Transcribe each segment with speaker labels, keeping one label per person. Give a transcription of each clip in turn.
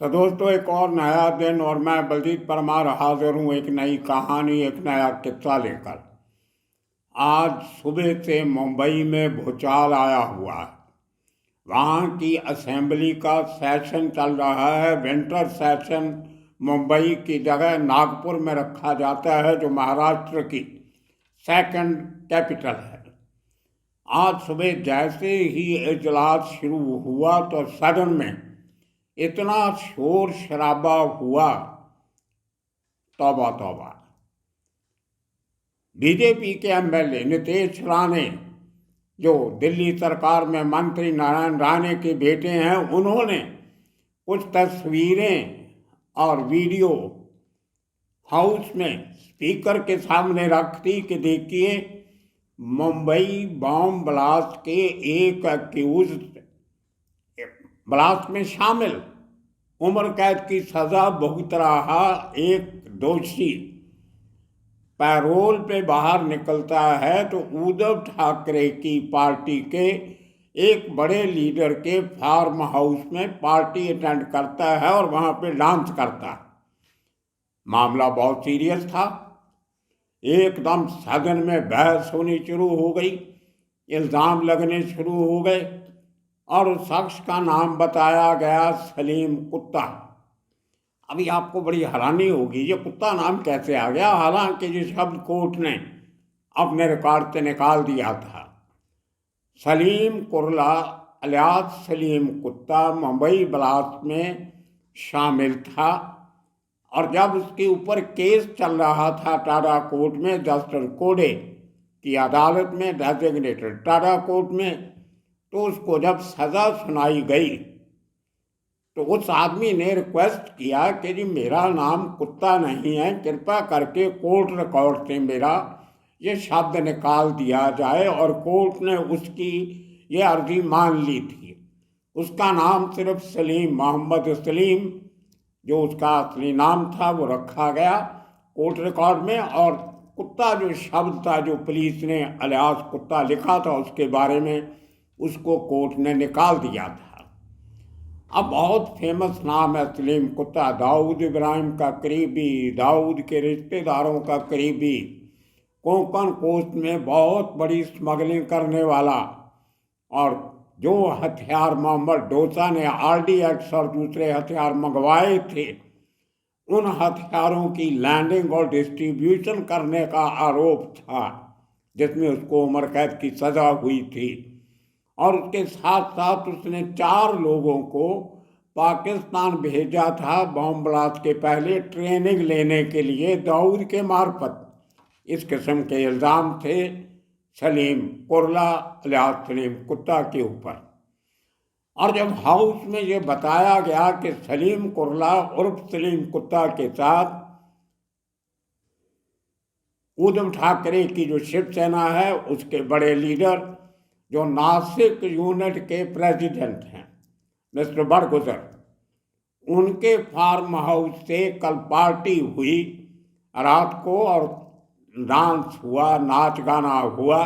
Speaker 1: तो दोस्तों, एक और नया दिन और मैं बलजीत परमार हाजिर हूँ एक नई कहानी, एक नया किस्सा लेकर। आज सुबह से मुंबई में भूचाल आया हुआ है। वहाँ की असेंबली का सेशन चल रहा है। विंटर सेशन मुंबई की जगह नागपुर में रखा जाता है, जो महाराष्ट्र की सेकंड कैपिटल है। आज सुबह जैसे ही इजलास शुरू हुआ तो सदन में इतना शोर शराबा हुआ, तौबा तौबा। बीजेपी के एमएलए नीतीश राणे, जो दिल्ली सरकार में मंत्री नारायण राणे के बेटे हैं, उन्होंने कुछ तस्वीरें और वीडियो हाउस में स्पीकर के सामने रख दी कि देखिए, मुंबई बॉम्ब ब्लास्ट के एक अक्यूज ब्लास्ट में शामिल, उम्र कैद की सजा भुगत रहा एक दोषी पैरोल पे बाहर निकलता है तो उद्धव ठाकरे की पार्टी के एक बड़े लीडर के फार्म हाउस में पार्टी अटेंड करता है और वहाँ पे डांस करता है। मामला बहुत सीरियस था। एकदम सदन में बहस होनी शुरू हो गई, इल्ज़ाम लगने शुरू हो गए और उस शख्स का नाम बताया गया सलीम कुत्ता। अभी आपको बड़ी हैरानी होगी, ये कुत्ता नाम कैसे आ गया, हालांकि ये शब्द कोर्ट ने अपने रिकॉर्ड से निकाल दिया था। सलीम कुर्ला अलियास सलीम कुत्ता मुंबई ब्लास्ट में शामिल था और जब उसके ऊपर केस चल रहा था टाडा कोर्ट में, जस्टिस कोडे की अदालत में, डेजिग्नेटेड टाडा कोर्ट में, तो उसको जब सज़ा सुनाई गई तो उस आदमी ने रिक्वेस्ट किया कि जी मेरा नाम कुत्ता नहीं है, कृपया करके कोर्ट रिकॉर्ड से मेरा ये शब्द निकाल दिया जाए। और कोर्ट ने उसकी ये अर्जी मान ली थी। उसका नाम सिर्फ सलीम, मोहम्मद सलीम, जो उसका असली नाम था, वो रखा गया कोर्ट रिकॉर्ड में। और कुत्ता जो शब्द था, जो पुलिस ने अलियास कुत्ता लिखा था उसके बारे में, उसको कोर्ट ने निकाल दिया था। अब बहुत फेमस नाम है सलीम कुत्ता, दाऊद इब्राहिम का करीबी, दाऊद के रिश्तेदारों का करीबी, कोंकण कोस्ट में बहुत बड़ी स्मगलिंग करने वाला, और जो हथियार मोहम्मद डोसा ने RDX और दूसरे हथियार मंगवाए थे, उन हथियारों की लैंडिंग और डिस्ट्रीब्यूशन करने का आरोप था, जिसमें उसको उम्र कैद की सज़ा हुई थी। और उसके साथ साथ उसने 4 लोगों को पाकिस्तान भेजा था बॉम्ब ब्लास्ट के पहले ट्रेनिंग लेने के लिए दाऊद के मार्फत। इस किस्म के इल्ज़ाम थे सलीम कुर्ला अलियास सलीम कुत्ता के ऊपर। और जब हाउस में ये बताया गया कि सलीम कुर्ला उर्फ सलीम कुत्ता के साथ उद्धव ठाकरे की जो शिवसेना है, उसके बड़े लीडर, जो नासिक यूनिट के प्रेसिडेंट हैं मिस्टर बड़गुजर, उनके फार्म हाउस से कल पार्टी हुई रात को और डांस हुआ, नाच गाना हुआ,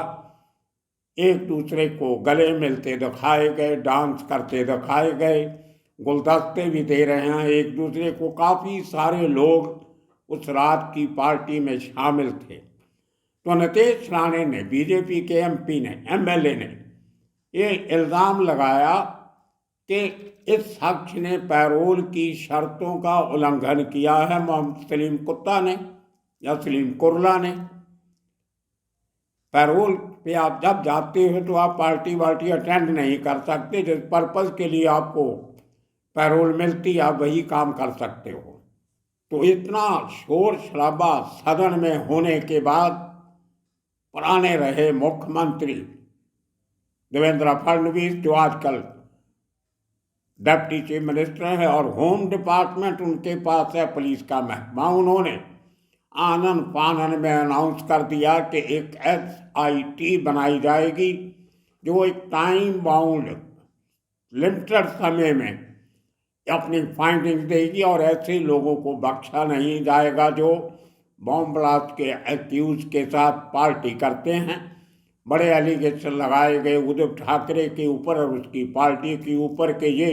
Speaker 1: एक दूसरे को गले मिलते दिखाए गए, डांस करते दिखाए गए, गुलदस्ते भी दे रहे हैं एक दूसरे को। काफ़ी सारे लोग उस रात की पार्टी में शामिल थे। तो नीतीश राणे ने, बीजेपी के MP ने, MLA ने ये इल्ज़ाम लगाया कि इस शख्स ने पैरोल की शर्तों का उल्लंघन किया है, मोहम्मद सलीम कुत्ता ने या सलीम कुर्ला ने। पैरोल पे आप जब जाते हो तो आप पार्टी वार्टी अटेंड नहीं कर सकते, जिस पर्पज़ के लिए आपको पैरोल मिलती आप वही काम कर सकते हो। तो इतना शोर शराबा सदन में होने के बाद पुराने रहे मुख्यमंत्री देवेंद्र फडणवीस, जो आजकल डिप्टी चीफ मिनिस्टर है और होम डिपार्टमेंट उनके पास है, पुलिस का महकमा, उन्होंने आनन फानन में अनाउंस कर दिया कि एक SIT बनाई जाएगी, जो एक टाइम बाउंड लिमिटेड समय में अपनी फाइंडिंग देगी और ऐसे लोगों को बख्शा नहीं जाएगा जो बॉम्ब ब्लास्ट के एक्यूज के साथ पार्टी करते हैं। बड़े एलिगेशन लगाए गए उद्धव ठाकरे के ऊपर और उसकी पार्टी के ऊपर के ये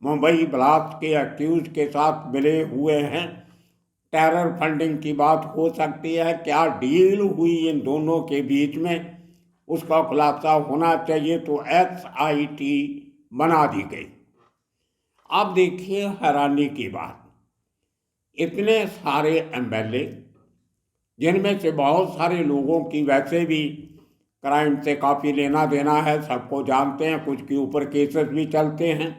Speaker 1: मुंबई ब्लास्ट के अक्यूज के साथ मिले हुए हैं। टेरर फंडिंग की बात हो सकती है। क्या डील हुई इन दोनों के बीच में, उसका खुलासा होना चाहिए। तो SIT बना दी गई। अब देखिए हैरानी की बात, इतने सारे MLA, जिनमें से बहुत सारे लोगों की वैसे भी क्राइम से काफ़ी लेना देना है, सबको जानते हैं, कुछ के ऊपर केसेस भी चलते हैं,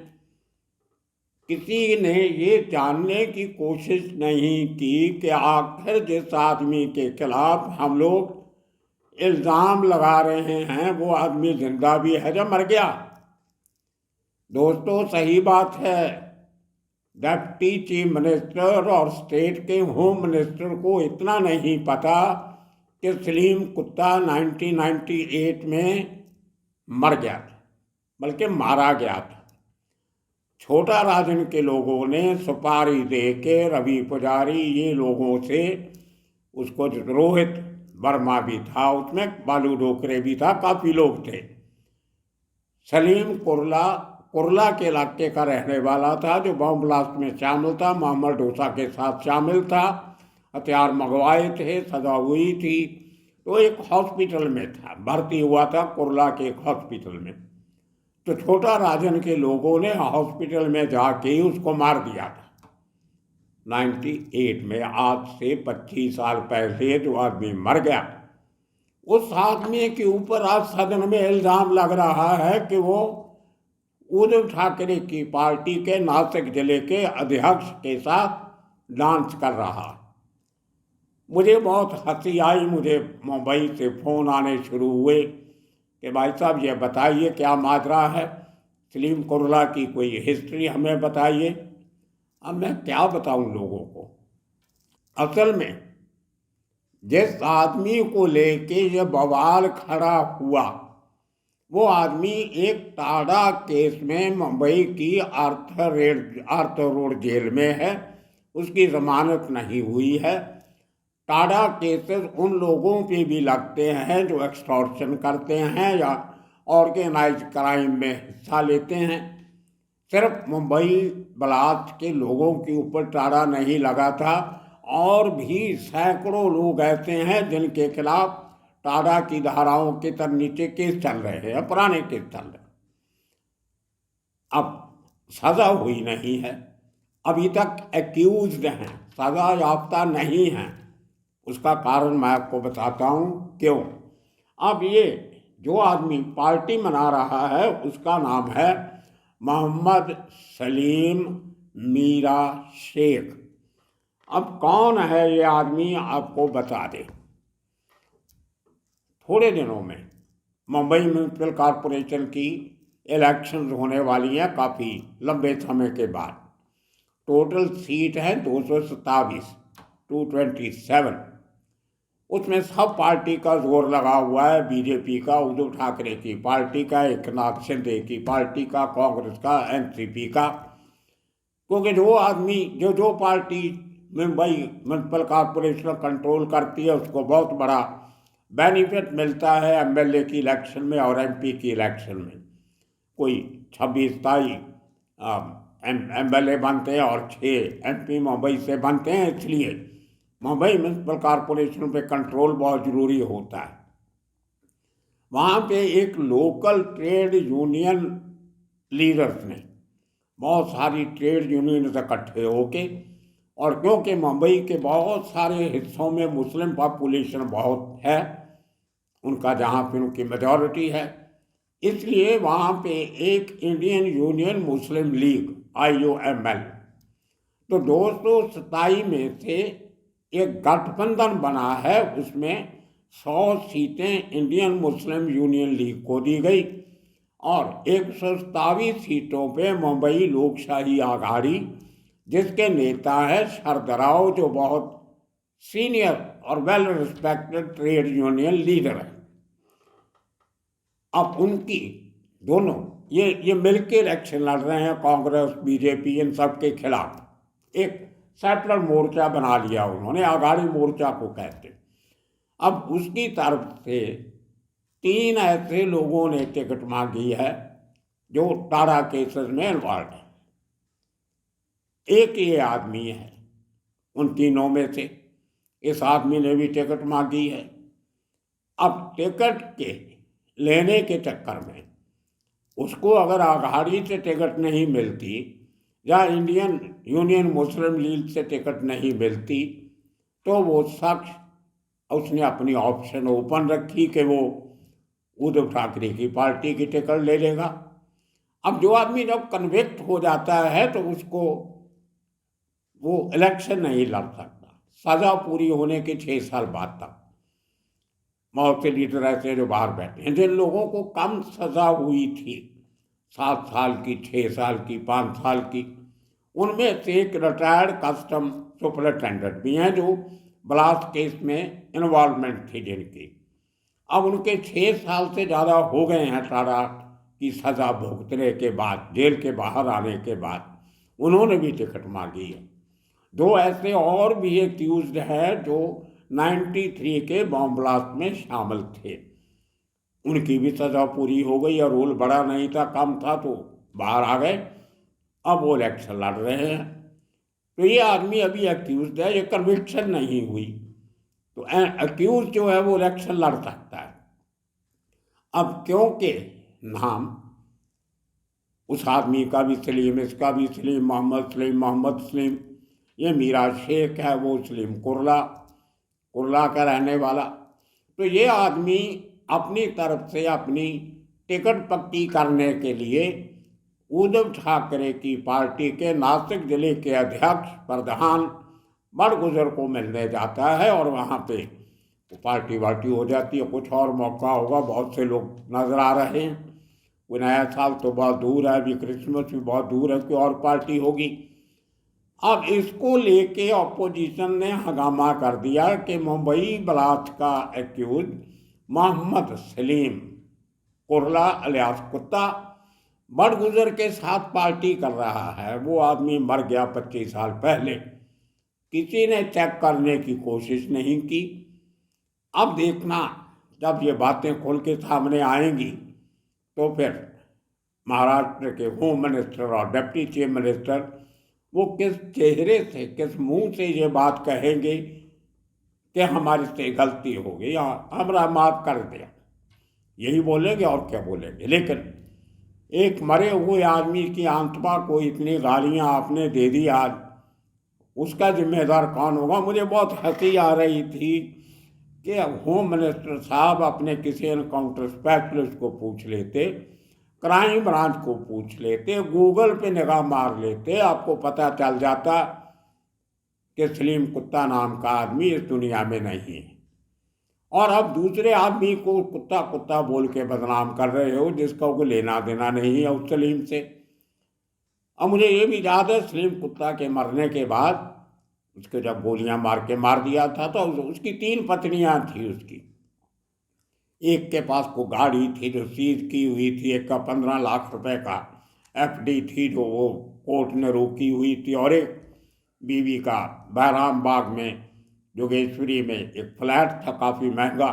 Speaker 1: किसी ने ये जानने की कोशिश नहीं की कि आखिर जिस आदमी के खिलाफ हम लोग इल्ज़ाम लगा रहे हैं वो आदमी जिंदा भी है या मर गया। दोस्तों सही बात है, डिप्टी चीफ मिनिस्टर और स्टेट के होम मिनिस्टर को इतना नहीं पता कि सलीम कुत्ता 1998 में मर गया था, बल्कि मारा गया था। छोटा राजन के लोगों ने सुपारी दे के रवि पुजारी ये लोगों से, उसको रोहित वर्मा भी था उसमें, बालू डोकरे भी था, काफ़ी लोग थे। सलीम कुरला के इलाके का रहने वाला था, जो बम ब्लास्ट में शामिल था, मोहम्मद डोसा के साथ शामिल था, हथियार मंगवाए थे, सजा हुई थी। तो एक हॉस्पिटल में था, भर्ती हुआ था कुरला के एक हॉस्पिटल में। तो छोटा राजन के लोगों ने हॉस्पिटल में जाके उसको मार दिया था 98 में। आज से 25 साल पहले जो आदमी मर गया, उस आदमी के ऊपर आज सदन में इल्ज़ाम लग रहा है कि वो उद्धव ठाकरे की पार्टी के नासिक जिले के अध्यक्ष के साथ डांस कर रहा। मुझे बहुत हंसी आई। मुझे मुंबई से फ़ोन आने शुरू हुए कि भाई साहब ये बताइए क्या माजरा है, सलीम कुरला की कोई हिस्ट्री हमें बताइए। अब मैं क्या बताऊं लोगों को। असल में जिस आदमी को लेके ये बवाल खड़ा हुआ, वो आदमी एक टाडा केस में मुंबई की आर्थर रोड जेल में है, उसकी जमानत नहीं हुई है। टाडा केसेस उन लोगों पे भी लगते हैं जो एक्सटॉर्शन करते हैं या ऑर्गेनाइज क्राइम में हिस्सा लेते हैं। सिर्फ मुंबई ब्लास्ट के लोगों के ऊपर टाडा नहीं लगा था, और भी सैकड़ों लोग ऐसे हैं जिनके खिलाफ टाडा की धाराओं के नीचे केस चल रहे हैं, पुराने केस चल रहे हैं। अब सजा हुई नहीं है, अभी तक एक्यूज्ड हैं, सजा याफ्ता नहीं हैं। उसका कारण मैं आपको बताता हूँ क्यों। अब ये जो आदमी पार्टी मना रहा है उसका नाम है मोहम्मद सलीम मीरा शेख। अब कौन है ये आदमी आपको बता दे। थोड़े दिनों में मुंबई म्यूनसिपल कॉरपोरेशन की इलेक्शंस होने वाली हैं, काफ़ी लंबे समय के बाद। टोटल सीट है 227, 227। उसमें सब पार्टी का जोर लगा हुआ है, बीजेपी का, उद्धव ठाकरे की पार्टी का, एकनाथ शिंदे की पार्टी का, कांग्रेस का, एनसीपी का। क्योंकि जो आदमी जो party Mumbai municipal corporation control करती है उसको बहुत बड़ा बेनिफिट मिलता है MLA की इलेक्शन में और MP की इलेक्शन में। कोई 26-27 MLA बनते हैं और 6 MP मुंबई से बनते हैं, इसलिए मुंबई म्यूनसिपल कॉरपोरेशन पे कंट्रोल बहुत ज़रूरी होता है। वहाँ पे एक लोकल ट्रेड यूनियन लीडर्स ने, बहुत सारी ट्रेड यूनियन इकट्ठे होके, और क्योंकि मुंबई के बहुत सारे हिस्सों में मुस्लिम पॉपुलेशन बहुत है, उनका जहाँ पे उनकी मेजॉरिटी है, इसलिए वहाँ पे एक इंडियन यूनियन मुस्लिम लीग IUML, तो 227 में से एक गठबंधन बना है, उसमें 100 सीटें इंडियन मुस्लिम यूनियन लीग को दी गई और 127 सीटों पे मुंबई लोकशाही आघाड़ी, जिसके नेता है शरद राव, जो बहुत सीनियर और well respected trade union leader है। अब उनकी दोनों ये मिलकर इलेक्शन लड़ रहे हैं, कांग्रेस बीजेपी इन सब के खिलाफ एक सेपरेट मोर्चा बना लिया उन्होंने, आघाड़ी मोर्चा को कहते। अब उसकी तरफ से 3 ऐसे लोगों ने टिकट मांगी है जो टाडा केसेस में इन्वॉल्व है। एक ये आदमी है उन तीनों में से। इस आदमी ने भी टिकट मांगी है। अब टिकट के लेने के चक्कर में उसको अगर आघाड़ी से टिकट नहीं मिलती या इंडियन यूनियन मुस्लिम लीग से टिकट नहीं मिलती तो वो शख्स, उसने अपनी ऑप्शन ओपन रखी कि वो उद्धव ठाकरे की पार्टी की टिकट ले लेगा। अब जो आदमी जब कन्विक्ट हो जाता है तो उसको वो इलेक्शन नहीं लड़ सकता सजा पूरी होने के 6 साल बाद तक। बहुत से लीडर ऐसे जो बाहर बैठे हैं, जिन लोगों को कम सजा हुई थी, 7 साल की, 6 साल की, 5 साल की, उनमें से एक रिटायर्ड कस्टम सुपरिटेंडेंट भी हैं जो ब्लास्ट केस में इन्वॉल्वमेंट थी जिनकी। अब उनके 6 साल से ज़्यादा हो गए हैं टाटा की सज़ा भुगतने के बाद, जेल के बाहर आने के बाद उन्होंने भी टिकट मांगी है। दो ऐसे और भी एक्यूज्ड हैं जो 93 के बॉम्ब ब्लास्ट में शामिल थे, उनकी भी सज़ा पूरी हो गई और रोल बड़ा नहीं था, कम था, तो बाहर आ गए। अब वो इलेक्शन लड़ रहे हैं। तो ये आदमी अभी एक्यूज्ड है, ये कन्विक्शन नहीं हुई, तो एक्यूज जो है वो इलेक्शन लड़ सकता है। अब क्योंकि नाम उस आदमी का भी सलीम, इसका भी सलीम, मोहम्मद सलीम, ये मीरा शेख है, वो सलीम कुरला का रहने वाला, तो ये आदमी अपनी तरफ से अपनी टिकट पक्की करने के लिए उद्धव ठाकरे की पार्टी के नासिक जिले के अध्यक्ष प्रधान बड़गुजर को मिलने जाता है और वहाँ पे पार्टी वार्टी हो जाती है। कुछ और मौका होगा, बहुत से लोग नजर आ रहे हैं। कोई नया साल तो बहुत दूर है, अभी क्रिसमस भी बहुत दूर है, कोई और पार्टी होगी। अब इसको लेके ऑपोजिशन ने हंगामा कर दिया कि मुंबई ब्लास्ट का एक्यूज मोहम्मद सलीम कुरला अलियास कुत्ता बड़गुजर के साथ पार्टी कर रहा है। वो आदमी मर गया 25 साल पहले, किसी ने चेक करने की कोशिश नहीं की। अब देखना, जब ये बातें खुल के सामने आएंगी तो फिर महाराष्ट्र के होम मिनिस्टर और डिप्टी चीफ मिनिस्टर वो किस चेहरे से, किस मुंह से ये बात कहेंगे कि हमारी से गलती हो गई या हमरा माफ कर दिया, यही बोलेंगे और क्या बोलेंगे। लेकिन एक मरे हुए आदमी की आत्मा को इतनी गालियां आपने दे दी आज, उसका जिम्मेदार कौन होगा। मुझे बहुत हंसी आ रही थी कि होम मिनिस्टर साहब अपने किसी एनकाउंटर स्पेशलिस्ट को पूछ लेते, क्राइम ब्रांच को पूछ लेते, गूगल पे निगाह मार लेते, आपको पता चल जाता कि सलीम कुत्ता नाम का आदमी इस दुनिया में नहीं है। और अब दूसरे आदमी को कुत्ता कुत्ता बोल के बदनाम कर रहे हो जिसका कोई लेना देना नहीं है उस सलीम से। अब मुझे ये भी याद है, सलीम कुत्ता के मरने के बाद उसके जब गोलियां मार के मार दिया था तो उसकी 3 पत्नियां थी उसकी। एक के पास को गाड़ी थी जो सीज की हुई थी, एक का 15 लाख रुपए का एफडी थी जो वो कोर्ट ने रोकी हुई थी, और एक बीवी का बहराम बाग में जोगेश्वरी में एक फ्लैट था काफ़ी महंगा।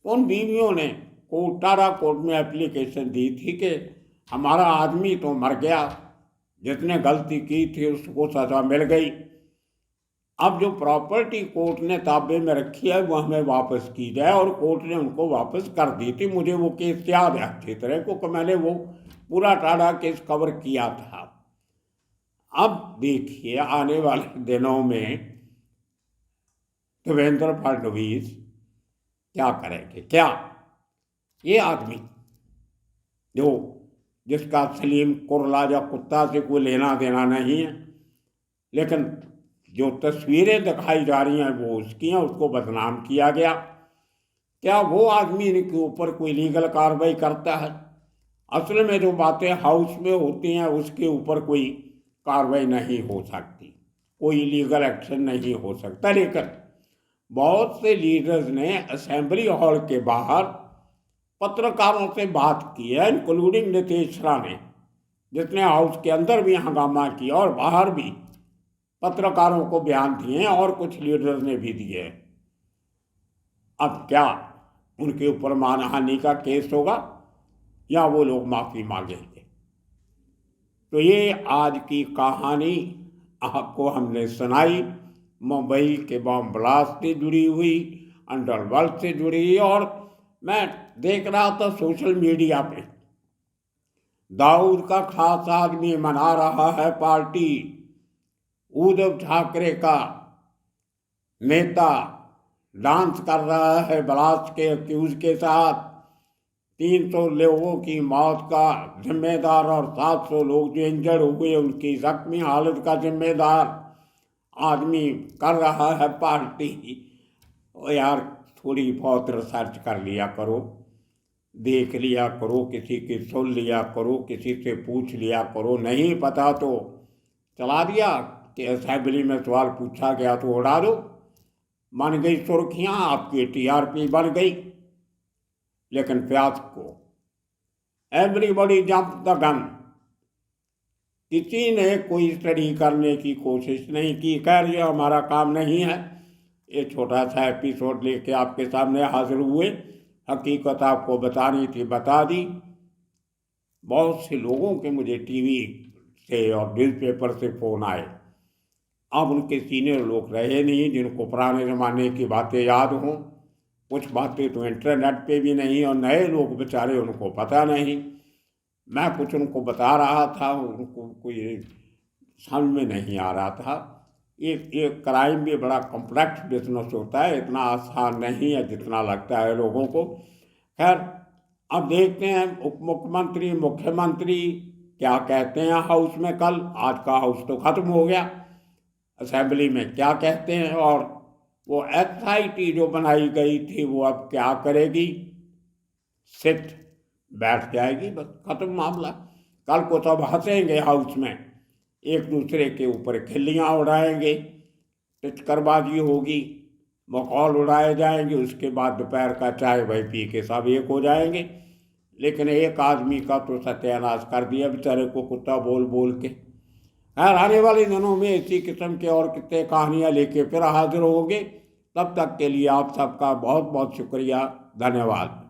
Speaker 1: उन बीवियों ने टाटा कोर्ट में एप्लीकेशन दी थी कि हमारा आदमी तो मर गया, जिसने गलती की थी उसको सज़ा मिल गई, अब जो प्रॉपर्टी कोर्ट ने ताबे में रखी है वो हमें वापस की जाए, और कोर्ट ने उनको वापस कर दी थी। मुझे वो केस याद है अच्छी तरह को, मैंने वो पूरा टाटा केस कवर किया था। अब देखिए आने वाले दिनों में देवेंद्र फडणवीस क्या करेंगे। क्या ये आदमी जो जिसका सलीम कुरला या कुत्ता से कोई लेना देना नहीं है, लेकिन जो तस्वीरें दिखाई जा रही हैं वो उसकी हैं, उसको बदनाम किया गया, क्या वो आदमी इनके ऊपर कोई लीगल कार्रवाई करता है? असल में जो बातें हाउस में होती हैं उसके ऊपर कोई कार्रवाई नहीं हो सकती, कोई लीगल एक्शन नहीं हो सकता। लेकिन बहुत से लीडर्स ने असेंबली हॉल के बाहर पत्रकारों से बात की है, इंक्लूडिंग नीतीश राणे, जिसने हाउस के अंदर भी हंगामा किया और बाहर भी पत्रकारों को बयान दिए हैं, और कुछ लीडर्स ने भी दिए। अब क्या उनके ऊपर मानहानि का केस होगा या वो लोग माफ़ी मांगेंगे? तो ये आज की कहानी आपको हमने सुनाई, मुंबई के बॉम्ब ब्लास्ट से जुड़ी हुई, अंडरवर्ल्ड से जुड़ी। और मैं देख रहा था सोशल मीडिया पे दाऊद का खास आदमी मना रहा है पार्टी, उद्धव ठाकरे का नेता डांस कर रहा है ब्लास्ट के एक्यूज के साथ, 300 लोगों की मौत का जिम्मेदार और 700 लोग जो इंजर्ड हुए उनकी जख्मी हालत का जिम्मेदार आदमी कर रहा है पार्टी। ओ यार, थोड़ी बहुत रिसर्च कर लिया करो, देख लिया करो, किसी की सुन लिया करो, किसी से पूछ लिया करो। नहीं पता तो चला दिया कि असेंबली में सवाल पूछा गया तो उड़ा दो, बन गई सुर्खियाँ, आपकी टीआरपी बन गई। लेकिन प्यास को एवरीबॉडी जंप द गन, किसी ने कोई स्टडी करने की कोशिश नहीं की। खैर, ये हमारा काम नहीं है, ये छोटा सा एपिसोड लेके आपके सामने हाजिर हुए। हकीकत आपको बतानी थी, बता दी। बहुत से लोगों के मुझे टीवी से और न्यूज़पेपर से फ़ोन आए। अब उनके सीनियर लोग रहे नहीं जिनको पुराने ज़माने की बातें याद हों, कुछ बातें तो इंटरनेट पे भी नहीं, और नए लोग बेचारे उनको पता नहीं। मैं कुछ उनको बता रहा था, उनको कोई समझ में नहीं आ रहा था। ये क्राइम भी बड़ा कॉम्प्लेक्स बिजनेस होता है, इतना आसान नहीं है जितना लगता है लोगों को। खैर, अब देखते हैं उप मुख्यमंत्री मुख्यमंत्री क्या कहते हैं हाउस में। कल आज का हाउस तो ख़त्म हो गया, असेंबली में क्या कहते हैं। और वो एसआईटी जो बनाई गई थी वो अब क्या करेगी, सिट बैठ जाएगी, बस खत्म मामला। कल को सब हंसेंगे हाउस में, एक दूसरे के ऊपर खिल्लियाँ उड़ाएंगे, टिचकरबाजी होगी, मखौल उड़ाए जाएंगे। उसके बाद दोपहर का चाय भाई पी के सब एक हो जाएंगे। लेकिन एक आदमी का तो सत्यानाश कर दिया बेचारे को कुत्ता बोल बोल के। खैर, आने वाले दिनों में इसी किस्म के और कितने कहानियाँ लेके फिर हाजिर होंगे। तब तक के लिए आप सबका बहुत बहुत शुक्रिया, धन्यवाद।